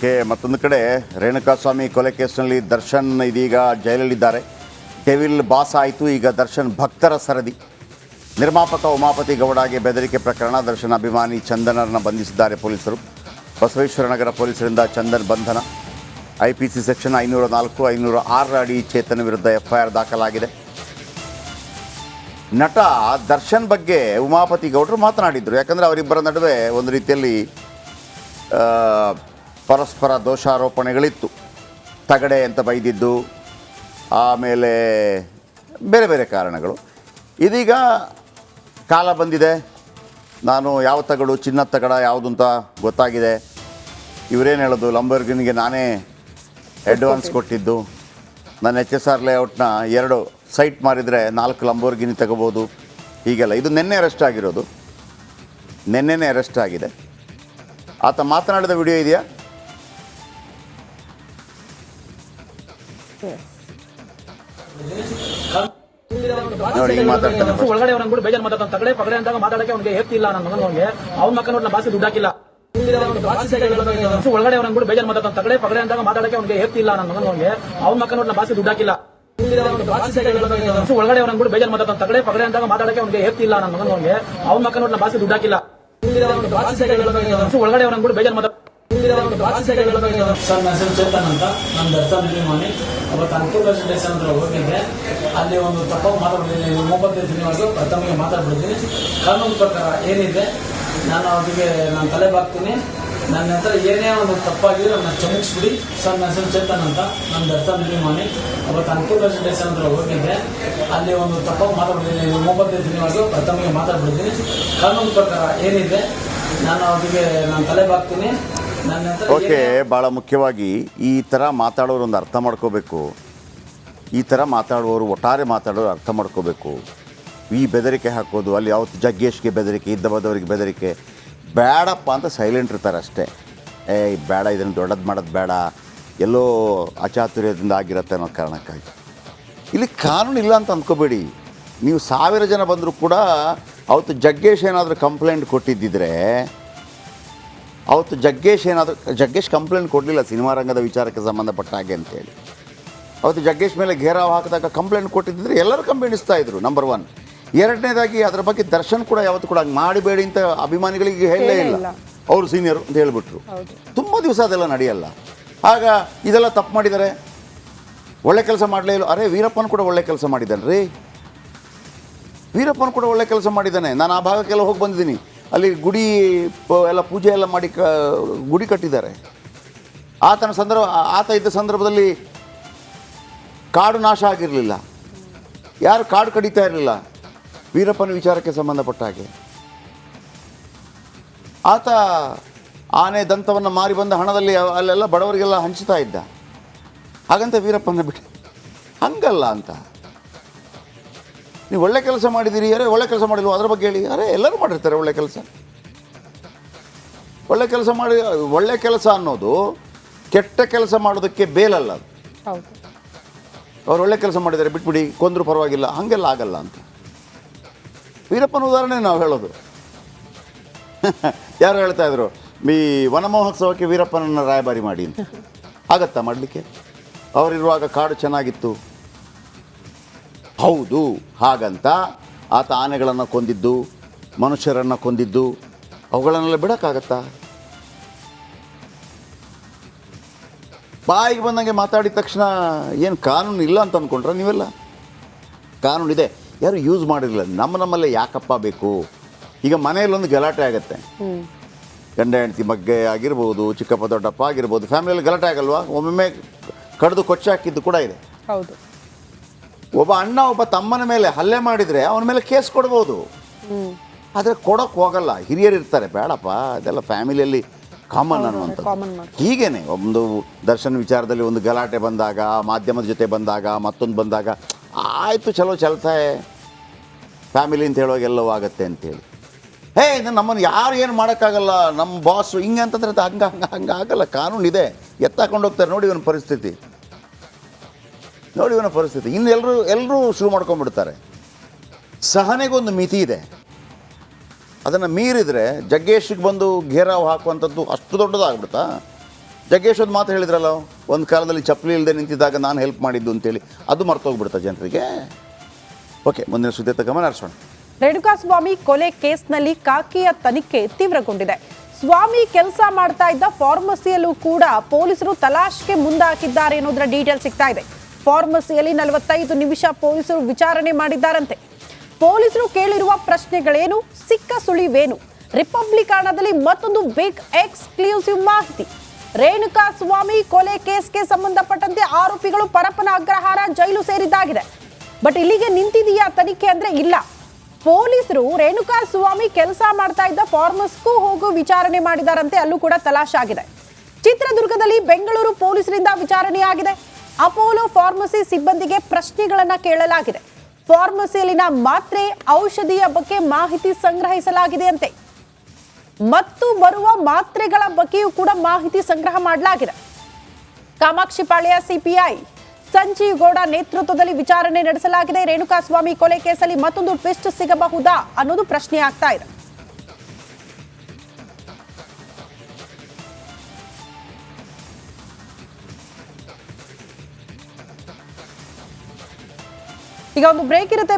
Okay, ಮತ್ತೊಂದು ಕಡೆ ರೇಣುಕಾಸ್ವಾಮಿ ಕೊಲೆ ಕೇಸ್ನಲ್ಲಿ ದರ್ಶನ್ ಇದೀಗ ಜೈಲಲ್ಲಿದ್ದಾರೆ. ಡೆವಿಲ್ ಬಾಸ್ ಆಯಿತು. ಈಗ ದರ್ಶನ್ ಭಕ್ತರ ಸರದಿ. ನಿರ್ಮಾಪಕ ಉಮಾಪತಿ ಗೌಡಗೆ ಬೆದರಿಕೆ ಪ್ರಕರಣ. ದರ್ಶನ್ ಅಭಿಮಾನಿ ಚಂದನರನ್ನು ಬಂಧಿಸಿದ್ದಾರೆ ಪೊಲೀಸರು. ಬಸವೇಶ್ವರ ನಗರ ಪೊಲೀಸರಿಂದ ಚಂದನ್ ಬಂಧನ. IPC ಸೆಕ್ಷನ್ 504, 506 ಅಡಿ ಚೇತನ್ ವಿರುದ್ಧ FIR ದಾಖಲಾಗಿದೆ. ನಟ ದರ್ಶನ್ ಬಗ್ಗೆ ಉಮಾಪತಿ ಗೌಡರು ಮಾತನಾಡಿದರು. ಯಾಕಂದರೆ ಅವರಿಬ್ಬರ ನಡುವೆ ಒಂದು ರೀತಿಯಲ್ಲಿ ಪರಸ್ಪರ ದೋಷಾರೋಪಣೆಗಳಿತ್ತು. ತಗಡೆ ಅಂತ ಬೈದಿದ್ದು, ಆಮೇಲೆ ಬೇರೆ ಬೇರೆ ಕಾರಣಗಳು. ಇದೀಗ ಕಾಲ ಬಂದಿದೆ. ನಾನು ಯಾವ ತಗಡು, ಚಿನ್ನದ ತಗಡ ಯಾವುದು ಅಂತ ಗೊತ್ತಾಗಿದೆ. ಇವರೇನು ಹೇಳೋದು, ಲಂಬೋರ್ಗಿನಿಗೆ ನಾನೇ ಅಡ್ವಾನ್ಸ್ ಕೊಟ್ಟಿದ್ದು, ನನ್ನ HSR ಲೇಔಟ್ನ 2 ಸೈಟ್ ಮಾರಿದರೆ 4 ಲಂಬೋರ್ಗಿನಿ ತಗೋಬೋದು, ಹೀಗೆಲ್ಲ. ಇದು ನಿನ್ನೆ ಅರೆಸ್ಟ್ ಆಗಿರೋದು, ನಿನ್ನೆನೇ ಅರೆಸ್ಟ್ ಆಗಿದೆ. ಆತ ಮಾತನಾಡಿದ ವಿಡಿಯೋ ಇದೆಯಾ? ನೋಡಿ, ಈಗ ಮಾತಾಡ್ತಾನೆ. ಒಳಗಡೆ ಅವ್ರನ್ನ ಬೇಜಾರು ಮಾತಾಡ್ತಾನೆ. ತಗಡೆ ಪಗಡೆ ಅಂದಾಗ ಮಾತಾಡಕ್ಕೆ ಅವ್ನಿಗೆ ಹೇಳ್ತಿಲ್ಲ. ನನ್ನ ಮಗನಿಗೆ ಅವ್ನ ಮಕ್ಕ ನೋಡಿ ಬಾಸಿ ದುಡ್ಡು ಹಾಕಿಲ್ಲ. ಒಳಗಡೆ ಅವ್ರನ್ನ ಬೇಜಾರು ಮಾತಾಡ್ತಾನೆ. ತಗಡೆ ಪಗಡೆ ಅಂದಾಗ ಮಾತಾಡಕ್ಕೆ ಅವ್ನಿಗೆ ಹೇಳ್ತಿಲ್ಲ. ನನ್ನ ಮಗನಿಗೆ ಅವ್ನ ಮಕ್ಕ ನೋಡಿ ಬಾಸಿ ದುಡ್ಡು ಹಾಕಿಲ್ಲ. ಒಳಗಡೆ ಅವ್ರನ್ನ ಬೇಜಾರು ಮಾತಾಡ್ತಾನೆ. ತಗಡೆ ಪಗಡೆ ಅಂದಾಗ ಮಾತಾಡಕ್ಕೆ ಅವ್ನಿಗೆ ಹೇಳ್ತಿಲ್ಲ. ನನ್ನ ಮಗನಿಗೆ ಅವ್ನ ಮಕ್ಕ ನೋಡಿ ಬಾಸಿ ದುಡ್ಡು ಹಾಕಿಲ್ಲ. ಒಳಗಡೆ ಅವ್ರನ್ನ ಬೇಜಾರು ಮಾತಾಡ್ತಾನೆ. ಸರ್, ನನ್ನ ಹೆಸರು ಚೇತನ್ ಅಂತ. ನಾನು ದರ್ಶನ್ ಅಭಿಮಾನಿ. ಅವತ್ತು ಅನುಕೂಲ ಸ್ಟೇಷನ್ ಹತ್ರ ಹೋಗಿದ್ದೆ. ಅಲ್ಲಿ ಒಂದು ತಪ್ಪಾಗಿ ಮಾತಾಡ್ಬಿಟ್ಟಿದ್ದೀನಿ. 35 ದಿನವರೆಗೂ ಪ್ರಥಮಿಗೆ ಮಾತಾಡ್ಬಿಡ್ತೀನಿ. ಕಾನೂನು ಪ್ರಕಾರ ಏನಿದೆ ನಾನು ಅವರಿಗೆ ನಾನು ತಲೆ ಬಾಗ್ತೀನಿ. ನನ್ನ ಹತ್ರ ಏನೇ ಒಂದು ತಪ್ಪಾಗಿದ್ರೆ ನನ್ನ ಕ್ಷಮಿಸ್ಬಿಡಿ. ಸರ್, ನನ್ನ ಹೆಸರು ಚೇತನ್ ಅಂತ. ನಾನು ದರ್ಶನ್ ಅಭಿಮಾನಿ. ಅವತ್ತು ಅನುಕೂಲ ಸ್ಟೇಷನ್ ಹತ್ರ ಹೋಗಿದ್ದೆ. ಅಲ್ಲಿ ಒಂದು ತಪ್ಪಾಗಿ ಮಾತಾಡ್ಬಿಡ್ತೀನಿ. 35 ದಿನವರೆಗೂ ಪ್ರಥಮಿಗೆ ಮಾತಾಡ್ಬಿಡ್ತೀನಿ. ಕಾನೂನು ಪ್ರಕಾರ ಏನಿದೆ ನಾನು ಅವರಿಗೆ ನಾನು ತಲೆ ಬಾಗ್ತೀನಿ. ಓಕೆ, ಭಾಳ ಮುಖ್ಯವಾಗಿ ಈ ಥರ ಮಾತಾಡೋರು ಒಂದು ಅರ್ಥ ಮಾಡ್ಕೋಬೇಕು. ಈ ಥರ ಮಾತಾಡುವವರು, ಒಟ್ಟಾರೆ ಮಾತಾಡೋರು ಅರ್ಥ ಮಾಡ್ಕೋಬೇಕು. ಈ ಬೆದರಿಕೆ ಹಾಕೋದು, ಅಲ್ಲಿ ಯಾವತ್ತು ಜಗ್ಗೇಶ್ಗೆ ಬೆದರಿಕೆ, ಇದ್ದಬದವರಿಗೆ ಬೆದರಿಕೆ, ಬೇಡಪ್ಪ ಅಂತ ಸೈಲೆಂಟ್ ಇರ್ತಾರೆ ಅಷ್ಟೇ. ಬೇಡ, ಇದನ್ನು ದೊಡ್ಡದು ಮಾಡೋದು ಬೇಡ, ಎಲ್ಲೋ ಅಚಾತುರ್ಯದಿಂದ ಆಗಿರತ್ತೆ ಅನ್ನೋ ಕಾರಣಕ್ಕಾಗಿ. ಇಲ್ಲಿ ಕಾನೂನು ಇಲ್ಲ ಅಂತ ಅಂದ್ಕೋಬೇಡಿ. ನೀವು 1000 ಜನ ಬಂದರೂ ಕೂಡ ಅವತ್ತು ಜಗ್ಗೇಶ್ ಏನಾದರೂ ಕಂಪ್ಲೇಂಟ್ ಕೊಟ್ಟಿದ್ದಿದ್ರೆ, ಅವತ್ತು ಜಗ್ಗೇಶ್ ಕಂಪ್ಲೇಂಟ್ ಕೊಡಲಿಲ್ಲ ಸಿನಿಮಾ ರಂಗದ ವಿಚಾರಕ್ಕೆ ಸಂಬಂಧಪಟ್ಟ ಹಾಗೆ ಅಂತೇಳಿ. ಅವತ್ತು ಜಗ್ಗೇಶ್ ಮೇಲೆ ಘೇರಾವ್ ಹಾಕಿದಾಗ ಕಂಪ್ಲೇಂಟ್ ಕೊಟ್ಟಿದ್ದರೆ ಎಲ್ಲರೂ ಕಂಪ್ಲೇಂಟಿಸ್ತಾ ಇದ್ರು, ನಂಬರ್ 1. ಎರಡನೇದಾಗಿ ಅದರ ಬಗ್ಗೆ ದರ್ಶನ್ ಕೂಡ ಯಾವತ್ತು ಕೂಡ ಹಂಗೆ ಮಾಡಬೇಡಿ ಅಂತ ಅಭಿಮಾನಿಗಳಿಗೆ ಹೇಳಲೇ ಇಲ್ಲ. ಅವರು ಸೀನಿಯರು ಅಂತ ಹೇಳಿಬಿಟ್ರು. ತುಂಬ ದಿವಸ ಅದೆಲ್ಲ ನಡೆಯಲ್ಲ. ಆಗ ಇದೆಲ್ಲ ತಪ್ಪು ಮಾಡಿದ್ದಾರೆ, ಒಳ್ಳೆ ಕೆಲಸ ಮಾಡಲೇ ಇಲ್ಲ. ಅರೆ, ವೀರಪ್ಪನ ಕೂಡ ಒಳ್ಳೆ ಕೆಲಸ ಮಾಡಿದ್ದಾನೆ ರೀ. ವೀರಪ್ಪನ ಕೂಡ ಒಳ್ಳೆ ಕೆಲಸ ಮಾಡಿದ್ದಾನೆ. ನಾನು ಆ ಭಾಗಕ್ಕೆಲ್ಲ ಹೋಗಿ ಬಂದಿದ್ದೀನಿ. ಅಲ್ಲಿ ಗುಡಿ ಎಲ್ಲ ಪೂಜೆ ಎಲ್ಲ ಮಾಡಿ ಗುಡಿ ಕಟ್ಟಿದ್ದಾರೆ. ಆತ ಇದ್ದ ಸಂದರ್ಭದಲ್ಲಿ ಕಾಡು ನಾಶ ಆಗಿರಲಿಲ್ಲ, ಯಾರು ಕಾಡು ಕಡಿತಾ ಇರಲಿಲ್ಲ ವೀರಪ್ಪನ ವಿಚಾರಕ್ಕೆ ಸಂಬಂಧಪಟ್ಟ ಹಾಗೆ. ಆತ ಆನೆ ದಂತವನ್ನು ಮಾರಿ ಬಂದ ಹಣದಲ್ಲಿ ಅಲ್ಲೆಲ್ಲ ಬಡವರಿಗೆಲ್ಲ ಹಂಚ್ತಾ ಇದ್ದ. ಹಾಗಂತ ವೀರಪ್ಪನ ಬಿಟ್ಟು ಹಂಗಲ್ಲ ಅಂತ. ನೀವು ಒಳ್ಳೆ ಕೆಲಸ ಮಾಡಿದ್ದೀರಿ, ಅರೆ ಒಳ್ಳೆ ಕೆಲಸ ಮಾಡಿಲ್ವ ಅದ್ರ ಬಗ್ಗೆ ಹೇಳಿ. ಅರೆ, ಎಲ್ಲರೂ ಮಾಡಿರ್ತಾರೆ ಒಳ್ಳೆ ಕೆಲಸ. ಒಳ್ಳೆ ಕೆಲಸ ಅನ್ನೋದು ಕೆಟ್ಟ ಕೆಲಸ ಮಾಡೋದಕ್ಕೆ ಬೇಲಲ್ಲ. ಅದು ಅವ್ರು ಒಳ್ಳೆ ಕೆಲಸ ಮಾಡಿದ್ದಾರೆ, ಬಿಟ್ಬಿಡಿ, ಕೊಂದರೂ ಪರವಾಗಿಲ್ಲ, ಹಾಗೆಲ್ಲ ಆಗಲ್ಲ ಅಂತ. ವೀರಪ್ಪನ ಉದಾಹರಣೆ ನಾವು ಹೇಳೋದು. ಯಾರು ಹೇಳ್ತಾ ಇದ್ರು, ಈ ವನ ಮಹೋತ್ಸವಕ್ಕೆ ವೀರಪ್ಪನನ್ನು ರಾಯಭಾರಿ ಮಾಡಿ ಅಂತ. ಆಗತ್ತಾ ಮಾಡಲಿಕ್ಕೆ? ಅವರಿರುವಾಗ ಕಾಡು ಚೆನ್ನಾಗಿತ್ತು. ಹೌದು, ಹಾಗಂತ ಆತ ಆನೆಗಳನ್ನು ಕೊಂದಿದ್ದು, ಮನುಷ್ಯರನ್ನು ಕೊಂದಿದ್ದು, ಅವುಗಳನ್ನೆಲ್ಲ ಬಿಡೋಕ್ಕಾಗತ್ತಾ? ಬಾಯಿಗೆ ಬಂದಂಗೆ ಮಾತಾಡಿದ ತಕ್ಷಣ ಏನು ಕಾನೂನು ಇಲ್ಲ ಅಂತ ಅಂದ್ಕೊಂಡ್ರೆ ನೀವೆಲ್ಲ? ಕಾನೂನಿದೆ, ಯಾರು ಯೂಸ್ ಮಾಡಿರಲಿಲ್ಲ. ನಮ್ಮಲ್ಲೇ ಯಾಕಪ್ಪ ಬೇಕು? ಈಗ ಮನೆಯಲ್ಲೊಂದು ಗಲಾಟೆ ಆಗುತ್ತೆ, ಗಂಡ ಹೆಂಡತಿ ಬಗ್ಗೆ ಆಗಿರ್ಬೋದು, ಚಿಕ್ಕಪ್ಪ ದೊಡ್ಡಪ್ಪ ಆಗಿರ್ಬೋದು, ಫ್ಯಾಮಿಲಿಯಲ್ಲಿ ಗಲಾಟೆ ಆಗಲ್ವಾ? ಒಮ್ಮೊಮ್ಮೆ ಕಡಿದು ಕೊಚ್ಚೆ ಹಾಕಿದ್ದು ಕೂಡ ಇದೆ. ಹೌದು. ಒಬ್ಬ ಅಣ್ಣ ಒಬ್ಬ ತಮ್ಮನ ಮೇಲೆ ಹಲ್ಲೆ ಮಾಡಿದರೆ ಅವನ ಮೇಲೆ ಕೇಸ್ ಕೊಡ್ಬೋದು, ಆದರೆ ಕೊಡೋಕ್ಕೆ ಹೋಗಲ್ಲ. ಹಿರಿಯರು ಇರ್ತಾರೆ, ಬೇಡಪ್ಪ ಅದೆಲ್ಲ ಫ್ಯಾಮಿಲಿಯಲ್ಲಿ ಕಾಮನ್ ಅನ್ನುವಂಥದ್ದು. ಹೀಗೇನೆ ಒಂದು ದರ್ಶನ್ ವಿಚಾರದಲ್ಲಿ ಒಂದು ಗಲಾಟೆ ಬಂದಾಗ, ಮಾಧ್ಯಮದ ಜೊತೆ ಬಂದಾಗ, ಮತ್ತೊಂದು ಬಂದಾಗ, ಆಯಿತು ಚಲೋ ಚಲ್ತಾಯ ಫ್ಯಾಮಿಲಿ ಅಂತ ಹೇಳುವಾಗ ಎಲ್ಲವೂ ಆಗುತ್ತೆ ಅಂತೇಳಿ. ನಮ್ಮನ್ನು ಯಾರು ಏನು ಮಾಡೋಕ್ಕಾಗಲ್ಲ, ನಮ್ಮ ಬಾಸು ಹಿಂಗೆ ಅಂತಂದ್ರೆ ಹಂಗೆ ಆಗಲ್ಲ. ಕಾನೂನು ಇದೆ, ಎತ್ತಾಕೊಂಡು ಹೋಗ್ತಾರೆ. ನೋಡಿ ಇವನ ಪರಿಸ್ಥಿತಿ, ಇನ್ನು ಎಲ್ಲರೂ ಶುರು ಮಾಡ್ಕೊಂಡ್ಬಿಡ್ತಾರೆ. ಸಹನೆಗೊಂದು ಮಿತಿ ಇದೆ, ಅದನ್ನು ಮೀರಿದರೆ ಜಗ್ಗೇಶಿಗೆ ಬಂದು ಘೇರಾವ್ ಹಾಕುವಂಥದ್ದು ಅಷ್ಟು ದೊಡ್ಡದಾಗ್ಬಿಡ್ತಾ? ಜಗ್ಗೇಶ್ ಒಂದು ಮಾತು ಹೇಳಿದ್ರಲ್ಲ, ಒಂದು ಕಾಲದಲ್ಲಿ ಚಪ್ಪಲಿ ಇಲ್ಲದೆ ನಿಂತಿದ್ದಾಗ ನಾನು ಹೆಲ್ಪ್ ಮಾಡಿದ್ದು ಅಂತೇಳಿ, ಅದು ಮರ್ತೋಗ್ಬಿಡ್ತಾ ಜನರಿಗೆ. ಓಕೆ, ಮುಂದಿನ ಸುದ್ದಿ ಗಮನ ಹರಿಸೋಣ. ರೇಣುಕಾಸ್ವಾಮಿ ಕೊಲೆ ಕೇಸ್ನಲ್ಲಿ ಕಾಕಿಯ ತನಿಖೆ ತೀವ್ರಗೊಂಡಿದೆ. ಸ್ವಾಮಿ ಕೆಲಸ ಮಾಡ್ತಾ ಇದ್ದ ಫಾರ್ಮಸಿಯಲ್ಲೂ ಕೂಡ ಪೊಲೀಸರು ತಲಾಶ್ಗೆ ಮುಂದಾಕಿದ್ದಾರೆ ಅನ್ನೋದರ ಡೀಟೇಲ್ ಸಿಗ್ತಾ ಇದೆ. ಫಾರ್ಮಸಿಯಲ್ಲಿ 45 ನಿಮಿಷ ಪೊಲೀಸರು ವಿಚಾರಣೆ ಮಾಡಿದ್ದಾರಂತೆ. ಪೊಲೀಸರು ಕೇಳಿರುವ ಪ್ರಶ್ನೆಗಳೇನು, ಸಿಕ್ಕ ಸುಳಿವೇನು? ರಿಪಬ್ಲಿಕಾನದಲ್ಲಿ ಮತ್ತೊಂದು ಬಿಗ್ ಎಕ್ಸ್ಕ್ಲೂಸಿವ್ ಮಾಹಿತಿ. ರೇಣುಕಾಸ್ವಾಮಿ ಕೊಲೆ ಕೇಸ್ಗೆ ಸಂಬಂಧಪಟ್ಟಂತೆ ಆರೋಪಿಗಳು ಪರಪ್ಪನ ಅಗ್ರಹಾರ ಜೈಲು ಸೇರಿದ್ದಾಗಿದೆ. ಬಟ್ ಇಲ್ಲಿಗೆ ನಿಂತಿದೆಯಾ ತನಿಖೆ ಅಂದ್ರೆ ಇಲ್ಲ. ಪೊಲೀಸರು ರೇಣುಕಾಸ್ವಾಮಿ ಕೆಲಸ ಮಾಡ್ತಾ ಇದ್ದ ಫಾರ್ಮಸ್ಗೂ ಹೋಗು ವಿಚಾರಣೆ ಮಾಡಿದಾರಂತೆ, ಅಲ್ಲೂ ಕೂಡ ತಲಾಶಾಗಿದೆ. ಚಿತ್ರದುರ್ಗದಲ್ಲಿ ಬೆಂಗಳೂರು ಪೊಲೀಸರಿಂದ ವಿಚಾರಣೆಯಾಗಿದೆ. ಅಪೋಲೋ ಫಾರ್ಮಸಿ ಸಿಬ್ಬಂದಿಗೆ ಪ್ರಶ್ನೆಗಳನ್ನ ಕೇಳಲಾಗಿದೆ. ಫಾರ್ಮಸಿಯಲ್ಲಿನ ಮಾತ್ರೆ, ಔಷಧಿಯ ಬಗ್ಗೆ ಮಾಹಿತಿ ಸಂಗ್ರಹಿಸಲಾಗಿದೆ ಅಂತೆ. ಮತ್ತು ಬರುವ ಮಾತ್ರೆಗಳ ಬಗ್ಗೆಯೂ ಕೂಡ ಮಾಹಿತಿ ಸಂಗ್ರಹ ಮಾಡಲಾಗಿದೆ. ಕಾಮಾಕ್ಷಿಪಾಳ್ಯ ಸಿಪಿಐ ಸಂಜೀವ್ ಗೌಡ ನೇತೃತ್ವದಲ್ಲಿ ವಿಚಾರಣೆ ನಡೆಸಲಾಗಿದೆ. ರೇಣುಕಾಸ್ವಾಮಿ ಕೊಲೆ ಕೇಸಲ್ಲಿ ಮತ್ತೊಂದು ಟ್ವಿಸ್ಟ್ ಸಿಗಬಹುದಾ ಅನ್ನೋದು ಪ್ರಶ್ನೆ ಆಗ್ತಾ ಇದೆ. ಈಗ ಒಂದು ಬ್ರೇಕ್ ಇರುತ್ತೆ.